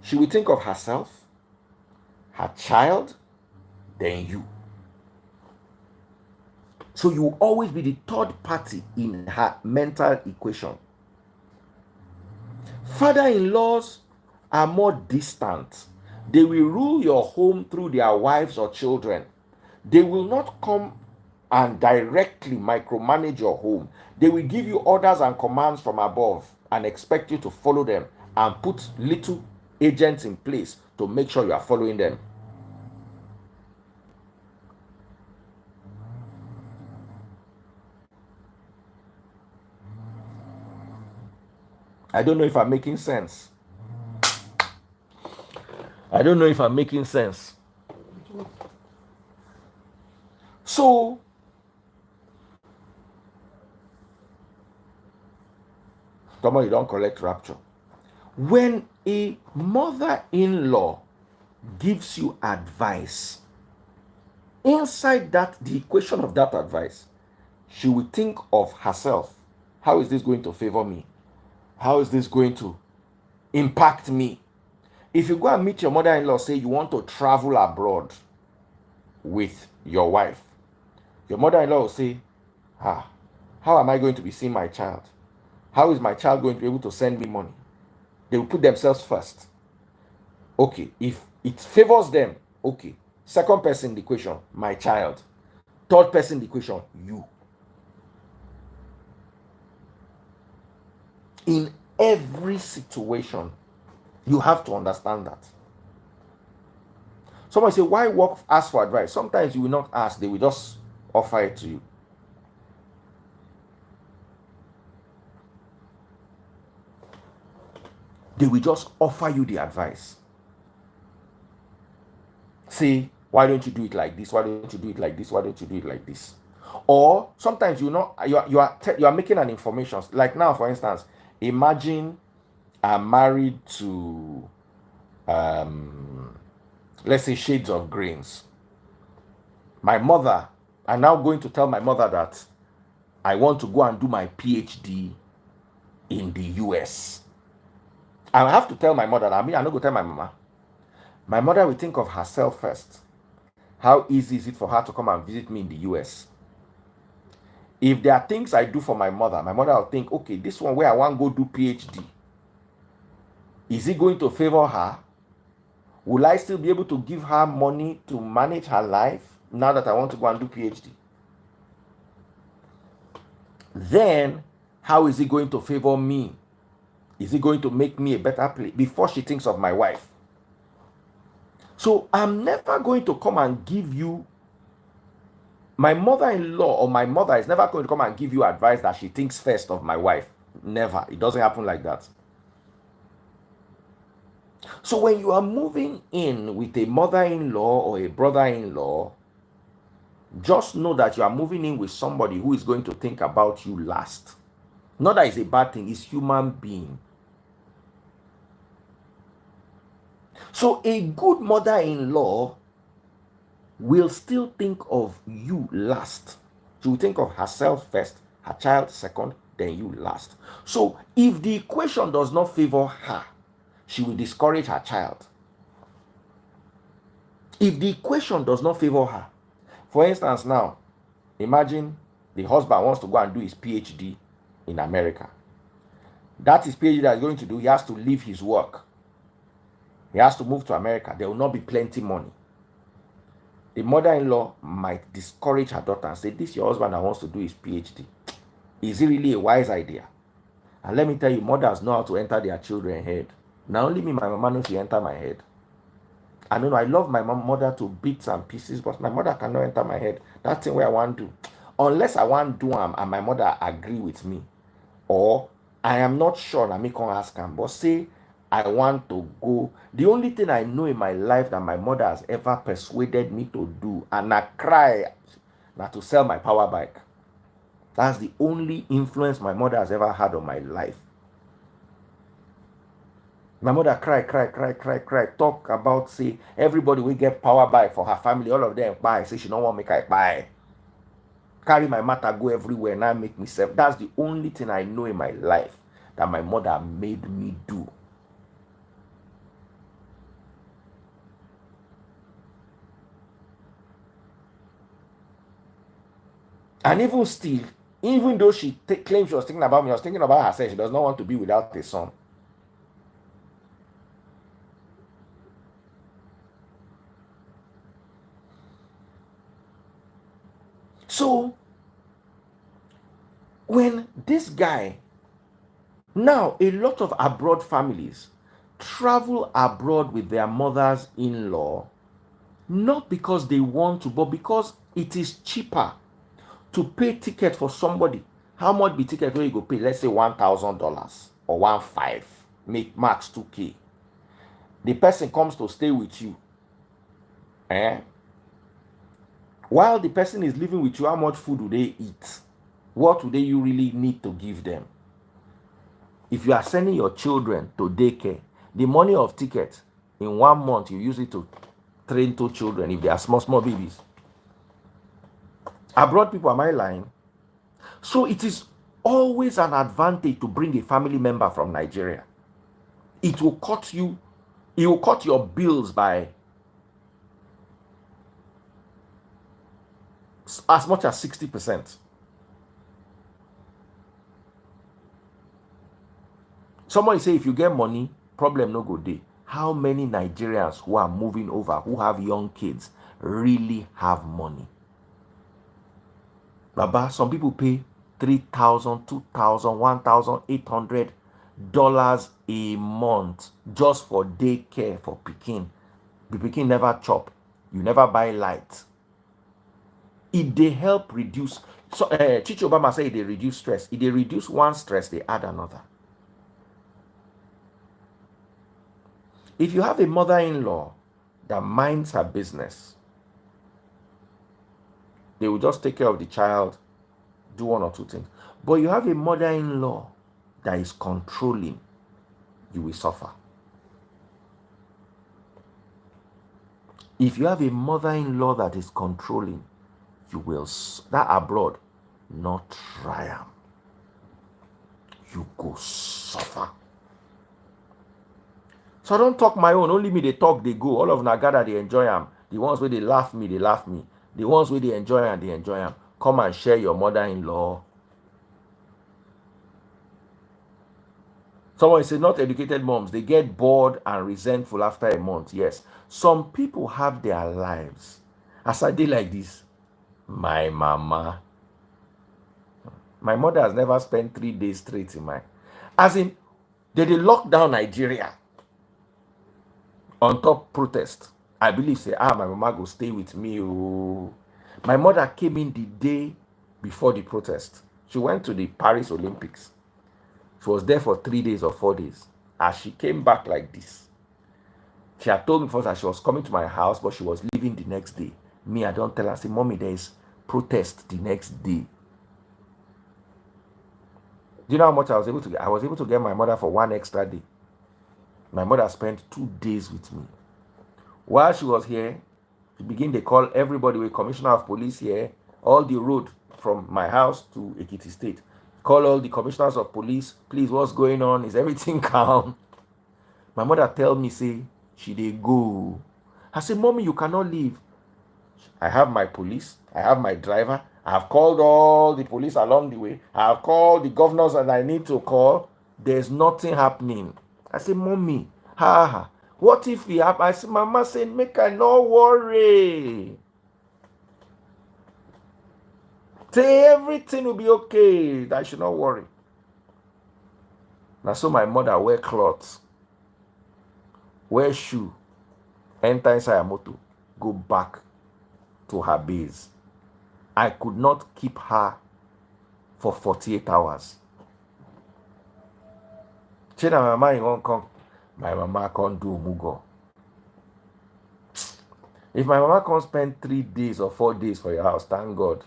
she will think of herself, her child, then you. So you will always be the third party in her mental equation. Father-in-laws are more distant. They will rule your home through their wives or children. They will not come and directly micromanage your home. They will give you orders and commands from above and expect you to follow them and put little agents in place to make sure you are following them. I don't know if I'm making sense. I don't know if I'm making sense. So, Tomo, you don't collect rapture. When a mother-in-law gives you advice, inside that, the equation of that advice, she will think of herself. How is this going to favor me? How is this going to impact me? If you go and meet your mother-in-law, say you want to travel abroad with your wife, your mother-in-law will say, how am I going to be seeing my child? How is my child going to be able to send me money? They will put themselves first. Okay, if it favors them, okay. Second person in the equation, my child. Third person in the equation, you. In every situation, you have to understand that. Someone say, why ask for advice? Sometimes you will not ask, they will just offer it to you. They will just offer you the advice. Say, why don't you do it like this? Why don't you do it like this? Why don't you do it like this? Or sometimes you are making an information. Like now, for instance, imagine I'm married to let's say Shades of Greens. My mother, I'm now going to tell my mother that I want to go and do my PhD in the US. I have to tell my mother. I'm not going to tell my mama. My mother will think of herself first. How easy is it for her to come and visit me in the US? If there are things I do for my mother will think, okay, this one where I want to go do PhD, is it going to favor her? Will I still be able to give her money to manage her life now that I want to go and do PhD? then how is it going to favor me? Is it going to make me a better place before she thinks of my wife? So I'm never going to come and give you, my mother-in-law or my mother is never going to come and give you advice that she thinks first of my wife. Never. It doesn't happen like that. So when you are moving in with a mother-in-law or a brother-in-law, just know that you are moving in with somebody who is going to think about you last. Not that it's a bad thing, it's human being. So a good mother-in-law will still think of you last. She will think of herself first, her child second, then you last. So if the equation does not favor her, she will discourage her child. If the equation does not favor her, for instance, now, imagine the husband wants to go and do his PhD in America. That is PhD that he's going to do. He has to leave his work. He has to move to America. There will not be plenty money. The mother-in-law might discourage her daughter and say, this is your husband that wants to do his PhD. Is it really a wise idea? And let me tell you, mothers know how to enter their children's head. Now only me, my mama knows she enter my head. I don't know, I love my mother to bits and pieces, but my mother cannot enter my head. That thing where I want to. Unless I want to do them and my mother agree with me. Or I am not sure, and I can't ask him, but say I want to go. The only thing I know in my life that my mother has ever persuaded me to do, and I cry, not to sell my power bike. That's the only influence my mother has ever had on my life. My mother cry, talk about, say, everybody will get power bike for her family, all of them buy, say she don't want make I buy. Carry my matter, go everywhere, now make me self. That's the only thing I know in my life that my mother made me do. And even still, even though she claims she was thinking about me, I was thinking about herself. She does not want to be without a son. So, when this guy, now a lot of abroad families travel abroad with their mothers-in-law, not because they want to, but because it is cheaper to pay ticket for somebody. How much be ticket where you go pay? Let's say $1,000 or 1,500, make max 2K. The person comes to stay with you. While the person is living with you, how much food do they eat? What do you really need to give them? If you are sending your children to daycare, the money of ticket in 1 month, you use it to train 2 children if they are small babies. Abroad people, am I lying? So it is always an advantage to bring a family member from Nigeria. It will cut your bills by as much as 60%. Somebody say if you get money, problem no go dey. How many Nigerians who are moving over, who have young kids, really have money? Baba, some people pay $3,000, $2,000, $1,800 a month just for daycare for pikin. The pikin never chop. You never buy light. If they help reduce, so Chichi Obama say they reduce stress. If they reduce one stress, they add another. If you have a mother-in-law that minds her business, they will just take care of the child, do 1 or 2 things. But you have a mother-in-law that is controlling, you will suffer. If you have a mother-in-law that is controlling, you will, that abroad, not try. You go suffer. So I don't talk my own, only me they talk, they go. All of Nagada, they enjoy them. The ones where they laugh me, they laugh me. The ones where they enjoy them, they enjoy them. Come and share your mother-in-law. Someone say not educated moms, they get bored and resentful after a month. Yes. Some people have their lives. As I did like this, my mama. My mother has never spent 3 days straight in my... As in, they lock down Nigeria on top protest. I believe, say, my mama go stay with me. Oh. My mother came in the day before the protest. She went to the Paris Olympics. She was there for 3 days or 4 days. As she came back like this, she had told me first that she was coming to my house, but she was leaving the next day. Me, I don't tell her, say, Mommy, there is protest the next day. Do you know how much I was able to get? I was able to get my mother for 1 extra day. My mother spent 2 days with me. While she was here, she began to call everybody with commissioner of police here, all the road from my house to Ekiti State. Call all the commissioners of police. Please, what's going on? Is everything calm? My mother tell me, say, she dey go. I say, Mommy, you cannot leave. I have my police. I have my driver. I have called all the police along the way. I have called the governors that I need to call. There's nothing happening. I say, Mommy, what if we have? I say, Mama said, make I no worry. Say everything will be okay. I should not worry. Now, so my mother wear clothes, wear shoe, enter inside her motor, go back to her base. I could not keep her for 48 hours. Chena, my mama won't come. My mama can't do mugo. If my mama can't spend 3 days or 4 days for your house, thank God.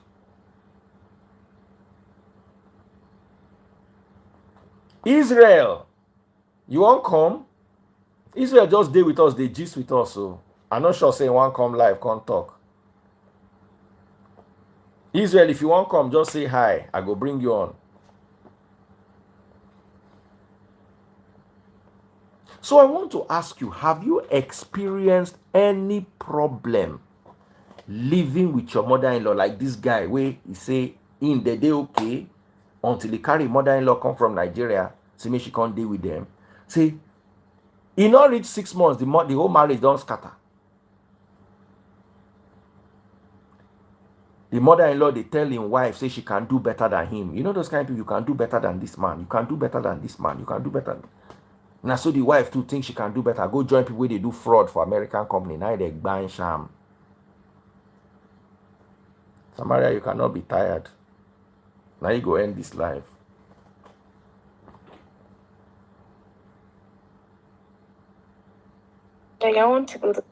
Israel, you won't come? Israel just stay with us, they gist with us. So I'm not sure saying one come live, can't talk. Israel, if you won't come, just say hi. I go bring you on. So I want to ask you, have you experienced any problem living with your mother-in-law like this guy where he say in the day okay until he carry mother-in-law come from Nigeria, say me she can't deal with them. Say, he not reach 6 months, the whole marriage don't scatter. The mother-in-law, they tell him wife, say she can do better than him. You know those kind of people, you can do better than this man. You can do better than this man. You can do better. Now, so the wife too thinks she can do better. Go join people where they do fraud for American company. Now they ban sham. Samaria, you cannot be tired. Now you go end this life. I want to go to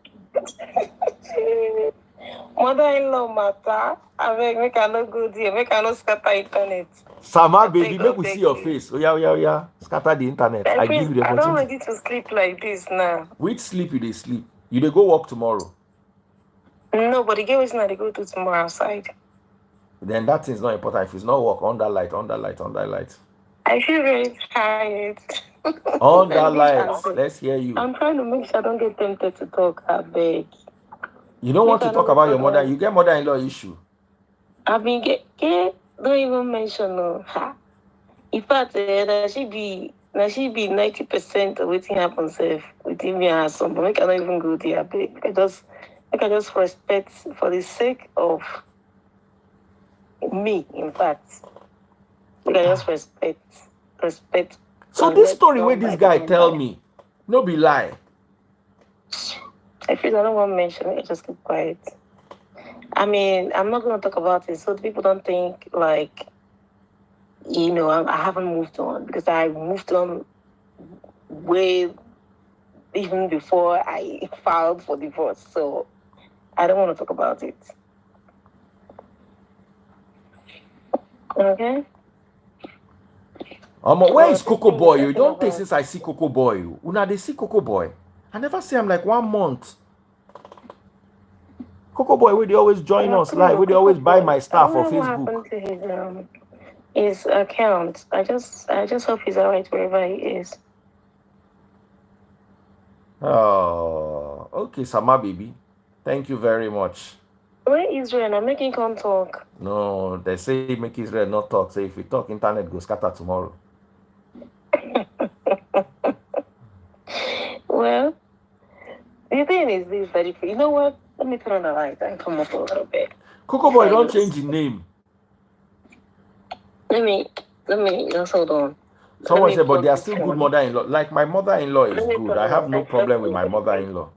mother-in-law matter. I make I no go there. Make I no scatter internet. Sama, baby, make we see your face. Oh yeah. Scatter the internet. I give you the opportunity. I don't ready to sleep like this now. Which sleep you dey sleep? You dey go work tomorrow? No, but the game is not they go to tomorrow outside. Then that thing's not important. If it's not work, on that light. I feel very tired. On that light. Let's hear you. I'm trying to make sure I don't get tempted to talk. I beg. You don't want to talk about your mother. You get mother-in-law issue. I've been don't even mention no. In fact, that she be 90% of what happens within me and her son. But I cannot even go there. I just respect for the sake of me. In fact, I just respect. So this story where this guy tell me, no be lie. I feel I don't want to mention it. Just keep quiet. I mean, I'm not going to talk about it so people don't think like, you know, I haven't moved on, because I moved on way even before I filed for divorce. So I don't want to talk about it. Okay? Where is Coco Boy? You don't think since I see Coco Boy. Una they see Coco Boy. I never see him like 1 month. Coco Boy, where they always join us live, where they always buy my stuff for Facebook. What happened to his account? I just hope he's alright wherever he is. Oh, okay, Sama baby. Thank you very much. Where Israel? I'm making come talk. No, they say make Israel not talk. Say if you talk, internet go scatter tomorrow. Well, the thing is this very free. You know what? Let me turn on the light and come up a little bit. Coco Boy don't change his name. No, just hold on. Someone said, but they are still good mother-in-law. Like my mother-in-law is good. I have no problem with my mother-in-law.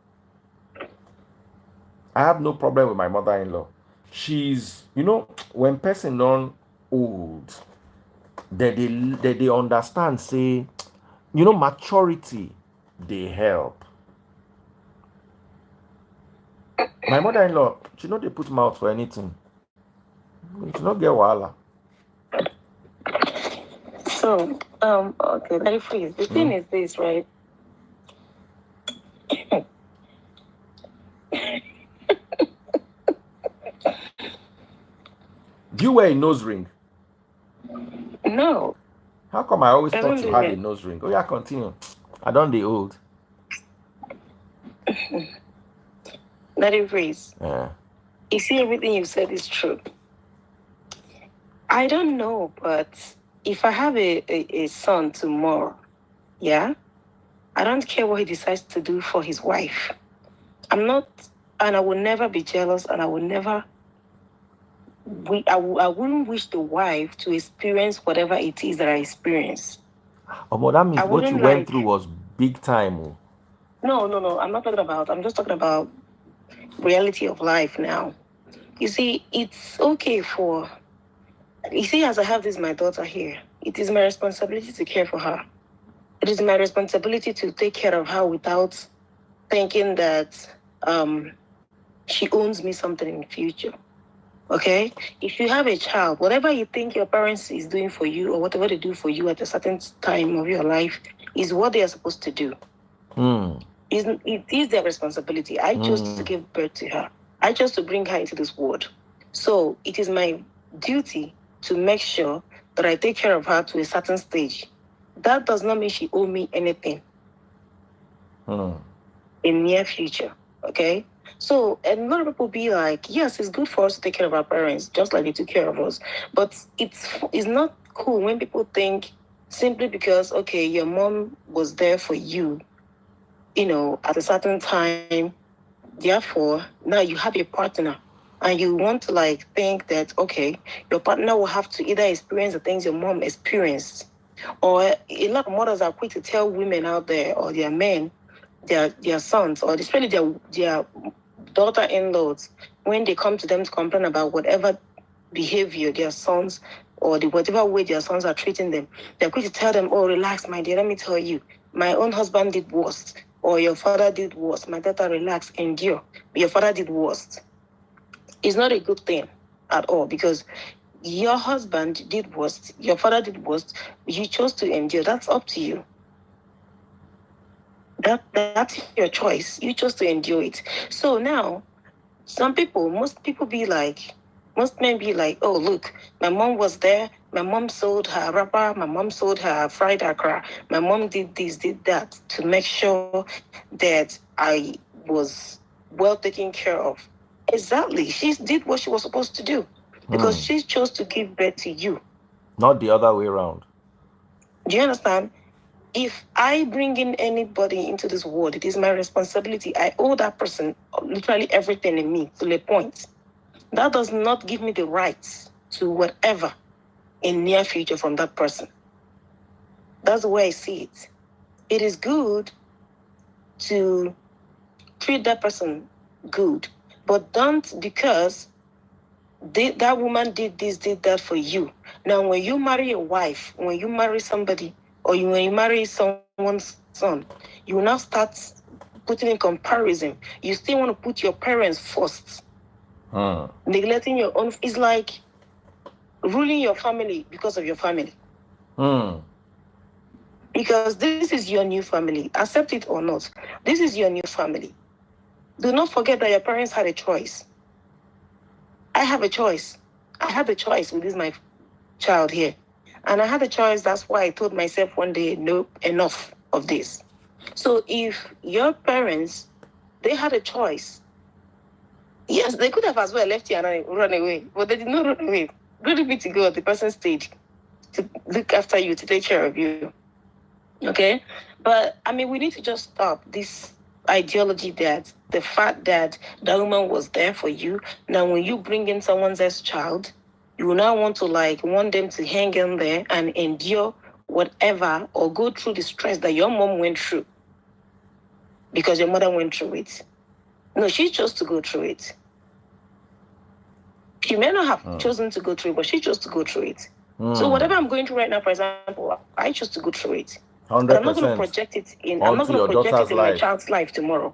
I have no problem with my mother-in-law. She's, when person non old, they understand, say, maturity, they help. My mother-in-law, she they put mouth for anything. She not get wahala. So, okay, let me freeze. The thing is this, right? Do you wear a nose ring? No. How come I always thought you had a nose ring? Oh yeah, continue. I don't the old. Let it freeze. Yeah. You see, everything you said is true. I don't know, but if I have a son tomorrow, yeah, I don't care what he decides to do for his wife. I'm not, and I will never be jealous, and I will never. I wouldn't wish the wife to experience whatever it is that I experience. That means what you went through was big time. Oh. No. I'm not talking about. I'm just talking about reality of life now. You see, it's okay for. You see, as I have this, my daughter here, it is my responsibility to care for her. It is my responsibility to take care of her without thinking that she owns me something in the future. Okay? If you have a child, whatever you think your parents is doing for you or whatever they do for you at a certain time of your life is what they are supposed to do. It is their responsibility. I chose to give birth to her. I chose to bring her into this world. So it is my duty to make sure that I take care of her to a certain stage. That does not mean she owe me anything in near future. Okay? So a lot of people be like, yes, it's good for us to take care of our parents, just like they took care of us. But it's not cool when people think simply because, okay, your mom was there for you, at a certain time, therefore, now you have a partner. And you want to think that, okay, your partner will have to either experience the things your mom experienced. Or a lot of mothers are quick to tell women out there or their men, their sons, or especially their daughter-in-laws, when they come to them to complain about whatever behavior their sons or whatever way their sons are treating them, they're quick to tell them, oh, relax, my dear, let me tell you, my own husband did worse, or your father did worse. My daughter, relax, endure. Your father did worse. It's not a good thing at all because your husband did worse, your father did worse, you chose to endure. That's up to you. That's your choice. You chose to endure it. So now, most men be like, oh, look, my mom was there. My mom sold her rubber. My mom sold her fried akra. My mom did this, did that to make sure that I was well taken care of. Exactly. She did what she was supposed to do because she chose to give birth to you. Not the other way around. Do you understand? If I bring in anybody into this world, it is my responsibility. I owe that person literally everything in me to a point. That does not give me the rights to whatever in near future from that person. That's the way I see it. It is good to treat that person good, but don't because that woman did this, did that for you. Now, when you marry a wife, when you marry somebody, or when you marry someone's son, you will now start putting in comparison. You still want to put your parents first. Neglecting your own is like ruling your family because of your family. Because this is your new family. Accept it or not. This is your new family. Do not forget that your parents had a choice. I have a choice. I had a choice with this my child here. And I had a choice. That's why I told myself one day, no, enough of this. So if your parents, they had a choice. Yes, they could have as well left you and run away, but they did not run away. Glory be to God, the person stayed to look after you, to take care of you. Okay? But, we need to just stop this ideology that the fact that the woman was there for you. Now, when you bring in someone else's child, you will now want to want them to hang in there and endure whatever or go through the stress that your mom went through because your mother went through it. No, she chose to go through it. She may not have chosen to go through it, but she chose to go through it. So whatever I'm going through right now, for example, I chose to go through it. 100%. But I'm not going to project it in. I'm not going to project it in my child's life tomorrow.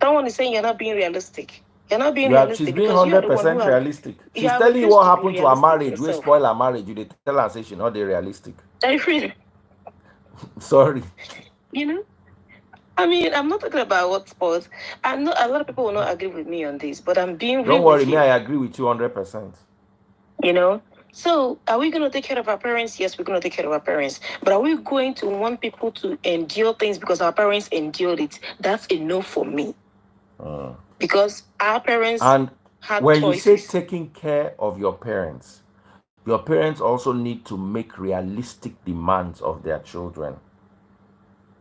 Someone is saying you're not being realistic. You're not being realistic. She's being 100% realistic. She's telling you what happened to her marriage. We spoil her marriage. You tell her say she's not realistic. Sorry. You know? I mean, I'm not talking about what sports. I know a lot of people will not agree with me on this, but I'm being real. Don't worry, me, I agree with you 100%. You know? So, are we going to take care of our parents? Yes, we're going to take care of our parents. But are we going to want people to endure things because our parents endured it? That's a no for me. Because our parents and had when choices. You say taking care of your parents also need to make realistic demands of their children.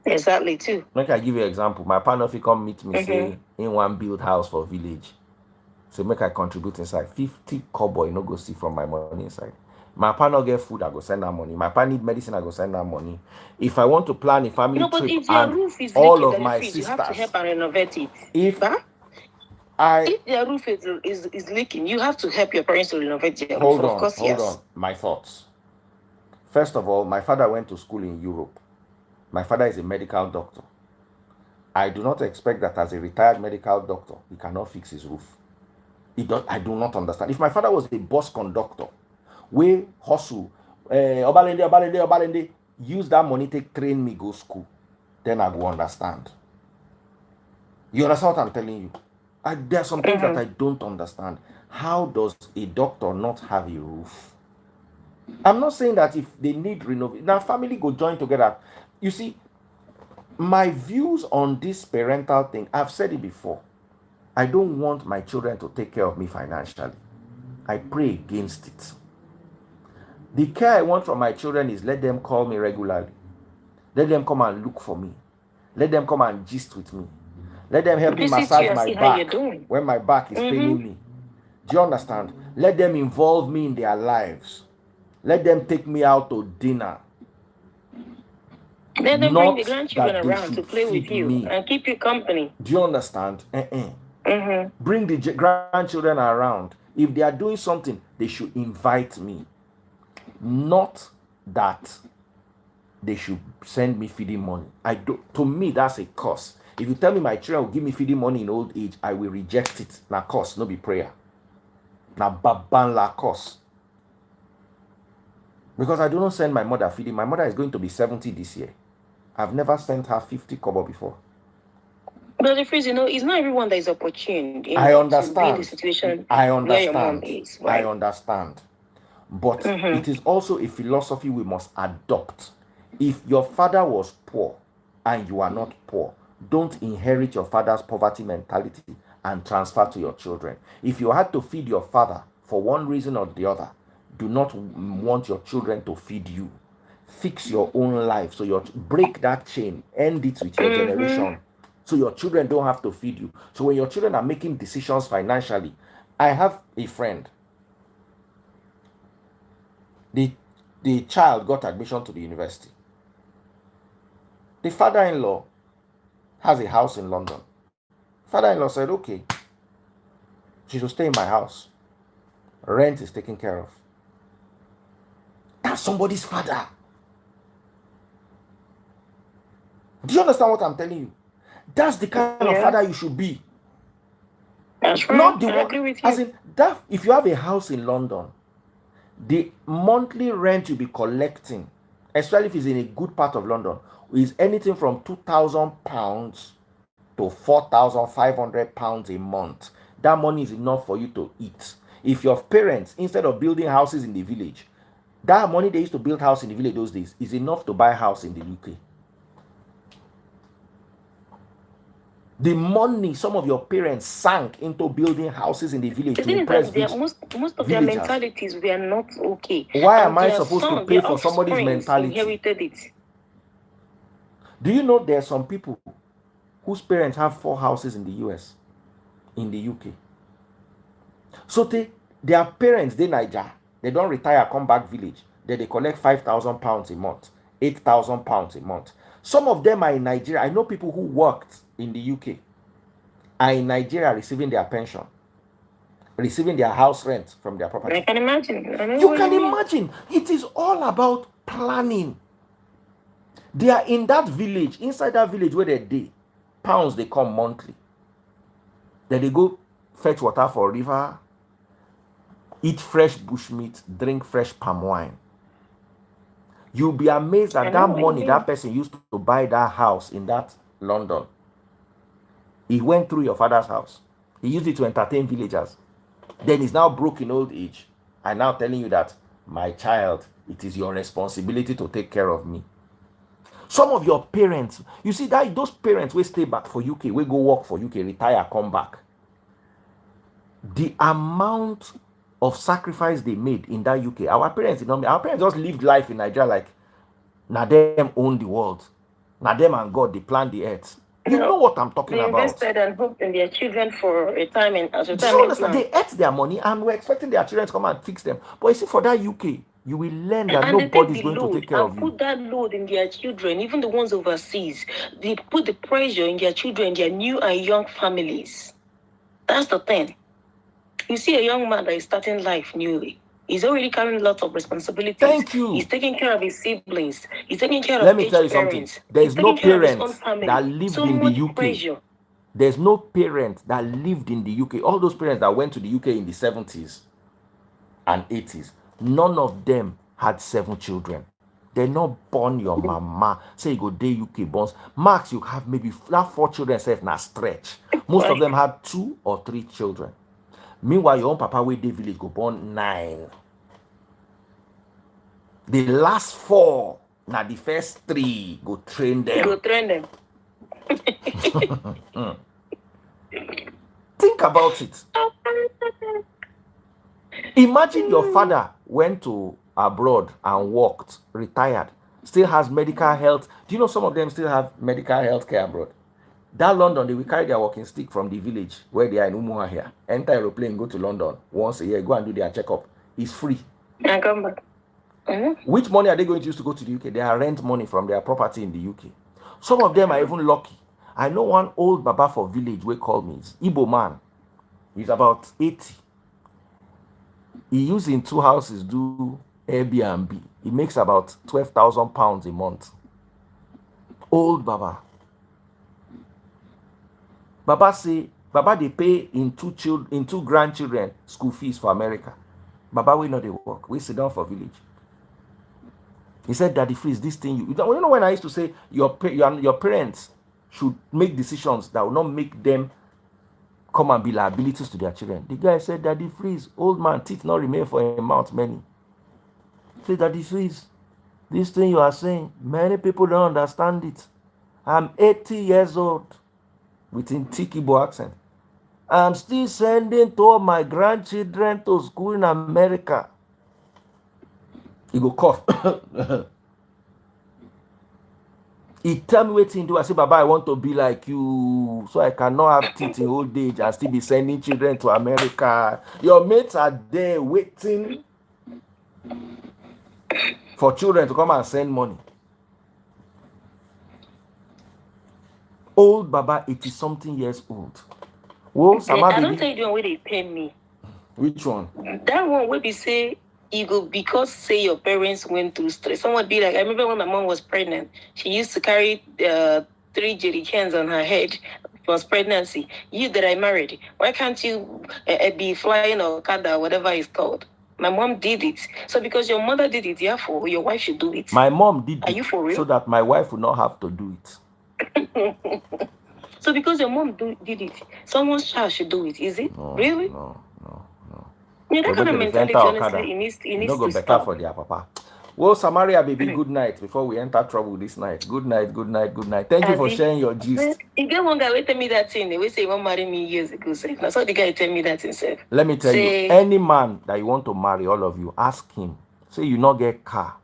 Exactly, too. Make I give you an example. My partner, if he come meet me, say, in one build house for village. So make I contribute inside. 50 kobo, you know, go see from my money inside. My partner get food, I go send that money. My partner need medicine, I go send that money. If I want to plan a family but trip if your roof is all leaking, of my sisters, you have to help and renovate it. If their roof is leaking, you have to help your parents to renovate their roof. Of course, yes. Hold on. My thoughts. First of all, my father went to school in Europe. My father is a medical doctor. I do not expect that as a retired medical doctor, he cannot fix his roof. I do not understand. If my father was a bus conductor, we hustle, Obalende, use that money to train me go school, then I will understand. You understand what I'm telling you? There are some things that I don't understand. How does a doctor not have a roof? I'm not saying that if they need renovation, now family go join together. You see, my views on this parental thing, I've said it before. I don't want my children to take care of me financially. I pray against it. The care I want from my children is let them call me regularly. Let them come and look for me. Let them come and gist with me. Let them help me massage my back when my back is paining me. Do you understand? Let them involve me in their lives. Let them take me out to dinner. Let them bring the grandchildren around to play with you and keep you company. Do you understand? Bring the grandchildren around. If they are doing something, they should invite me. Not that they should send me feeding money. To me, that's a curse. If you tell me my children will give me feeding money in old age, I will reject it. Na curse, no be prayer. Na baban la curse. Because I do not send my mother feeding. My mother is going to be 70 this year. I've never sent her 50 kobo before. But the phrase, it's not everyone that is opportune. I understand. To be in the situation where your mom is. Right? I understand. But it is also a philosophy we must adopt. If your father was poor and you are not poor, don't inherit your father's poverty mentality and transfer to your children. If you had to feed your father for one reason or the other, do not want your children to feed you. Fix your own life. So you break that chain, end it with your generation. So your children don't have to feed you. So when your children are making decisions financially, I have a friend. The child got admission to the university. The father-in-law has a house in London. Father-in-law said, okay, she should stay in my house. Rent is taken care of. That's somebody's father. Do you understand what I'm telling you? That's the kind of father you should be. That's right. Not the I agree with you. As in that, if you have a house in London, the monthly rent you'll be collecting, especially if it's in a good part of London, is anything from £2,000 to £4,500 a month. That money is enough for you to eat. If your parents, instead of building houses in the village, that money they used to build house in the village those days is enough to buy a house in the UK. The money some of your parents sank into building houses in the village to impress most of their mentalities were not okay. Why am I supposed to pay for somebody's mentality? Inherited it. Do you know there are some people whose parents have 4 houses in the US, in the UK? So Their parents, they Niger, they don't retire, come back village. Then they collect £5,000 a month, £8,000 a month. Some of them are in Nigeria. I know people who worked in the UK are in Nigeria receiving their pension, receiving their house rent from their property. I can imagine. I know You what can you mean. imagine. It is all about planning. They are in that village, inside that village where they pounds they come monthly. Then they go fetch water for river, eat fresh bushmeat, drink fresh palm wine. You'll be amazed I at know that what you money mean. that person used to buy that house in that London. He went through your father's house. He used it to entertain villagers. Then he's now broke in old age. I'm now telling you that, my child, it is your responsibility to take care of me. Some of your parents, you see that those parents will stay back for UK, will go work for UK, retire, come back. The amount of sacrifice they made in that UK, our parents did not make. Our parents just lived life in Nigeria like, now them own the world. Now them and God, they plan the earth. You know what I'm talking about. They invested and hoped in their children for retirement. Do you understand? They ate their money and were expecting their children to come and fix them. But you see, for that UK, you will learn that nobody's going to take care of you. Put that load in their children, even the ones overseas. They put the pressure in their children, their new and young families. That's the thing. You see a young man that is starting life newly. He's already carrying lots of responsibilities. Thank you. He's taking care of his siblings. He's taking care Let of me tell you parents. something. There's no parent that lived so in much the UK. Pressure. There's no parent that lived in the UK. All those parents that went to the UK in the 70s and 80s, none of them had 7 children. They're not born your mama. Say you go day UK borns. Max, you have maybe 4 children, say na stretch. Most of them had 2 or 3 children. Meanwhile, your own papa wey dey village go born 9. The last 4, now the first 3 go train them. Think about it. Imagine your father went to abroad and worked, retired, still has medical health. Do you know some of them still have medical health care abroad? That London, they will carry their walking stick from the village where they are in Umuahia here. Enter aeroplane, go to London once a year, go and do their checkup. It's free. And come back. Mm-hmm. Which money are they going to use to go to the UK? They are rent money from their property in the UK. Some of them are even lucky. I know one old baba for village wey call me. It's Igbo man. He's about 80. He used in 2 houses do Airbnb. He makes about £12,000 a month. Old baba. Baba say, Baba they pay in 2 grandchildren school fees for America. Baba we know they work. We sit down for village. He said, Daddy Freeze, this thing you know when I used to say your parents should make decisions that will not make them come and be liabilities to their children. The guy said, Daddy Freeze, old man, teeth not remain for a mouth many. Say, Daddy Freeze, this thing you are saying, many people don't understand it. I'm 80 years old with a thick Igbo accent. I'm still sending 2 of my grandchildren to school in America. He go cough. He tell me what he do. I say, Baba, I want to be like you, so I cannot have teeth in old age and still be sending children to America. Your mates are there waiting for children to come and send money. Old Baba, 80-something years old. Whoa, I don't tell you the one where they pay me. Which one? That one where we say you go because say your parents went through stress. Someone be like, I remember when my mom was pregnant, she used to carry 3 jerry cans on her head for pregnancy. You that I married, why can't you be flying or kada, whatever it's called? My mom did it. So because your mother did it, therefore your wife should do it. My mom did it. Are you for real? So that my wife would not have to do it. So because your mom did it, someone's child should do it. Is it? No, really? No. Yeah, that kind of mentality, honestly, it needs go to better stop. for their papa. Well, Samaria, baby, good night before we enter trouble this night. Good night. Thank you for sharing your gist. You get one guy who tell me that thing. They will say he won't marry me years ago. That's how the guy tell me that himself. Let me tell you, any man that you want to marry, all of you, ask him. Say you not get car.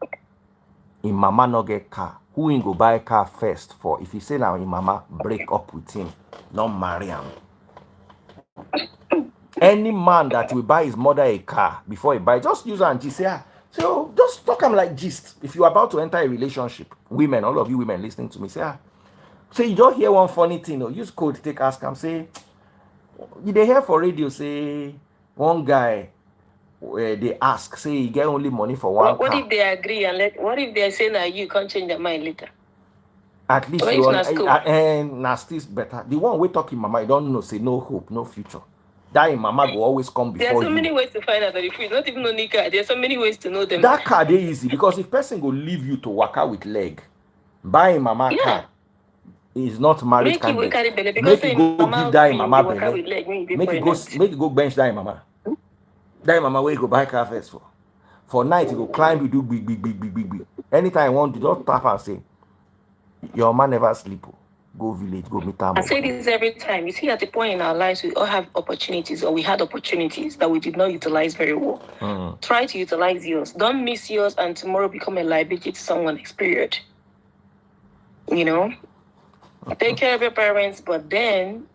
In mama not get car. Who ain't go buy car first for? If you say now in mama, break up with him. Not marry him. Any man that will buy his mother a car before he buy, just use and gist. Say, so just talk him like gist. If you're about to enter a relationship, women, all of you women listening to me, say you just hear one funny thing, or use code, take ask him, say, you dey hear for radio, say, one guy, they ask, say, he get only money for one what car. if they agree and what if they say that you can't change their mind later? At least What you if na school? and nasty's better. The one we talking mama, you don't know, say no hope, no future. That in mama will always come There are before so you. many ways to find out that if you not even know Nika, there are so many ways to know them. That car they easy because if person go leave you to work out with leg, buying mama Yeah. car is not marriage Make you candidate. carry belly because Make say you go mama give that in free, mama they work out belly. with leg, mean they Make pregnant. you go bench that in mama. That in mama where you go buy car first for. For night you go climb, you do big. Anytime you want to just tap and say, your man never sleep. Go village, go meet her. I say this every time. You see, at the point in our lives, we all have opportunities, or we had opportunities that we did not utilize very well. Try to utilize yours. Don't miss yours, and tomorrow become a liability to someone else. Period. You know, take care of your parents, but then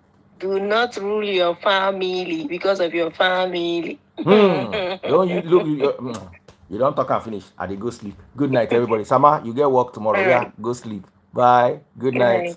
do not rule your family because of your family. Don't you look? You don't talk and finish. I dey go sleep. Good night, everybody. Sama, you get work tomorrow. Yeah, go sleep. Bye. Good night.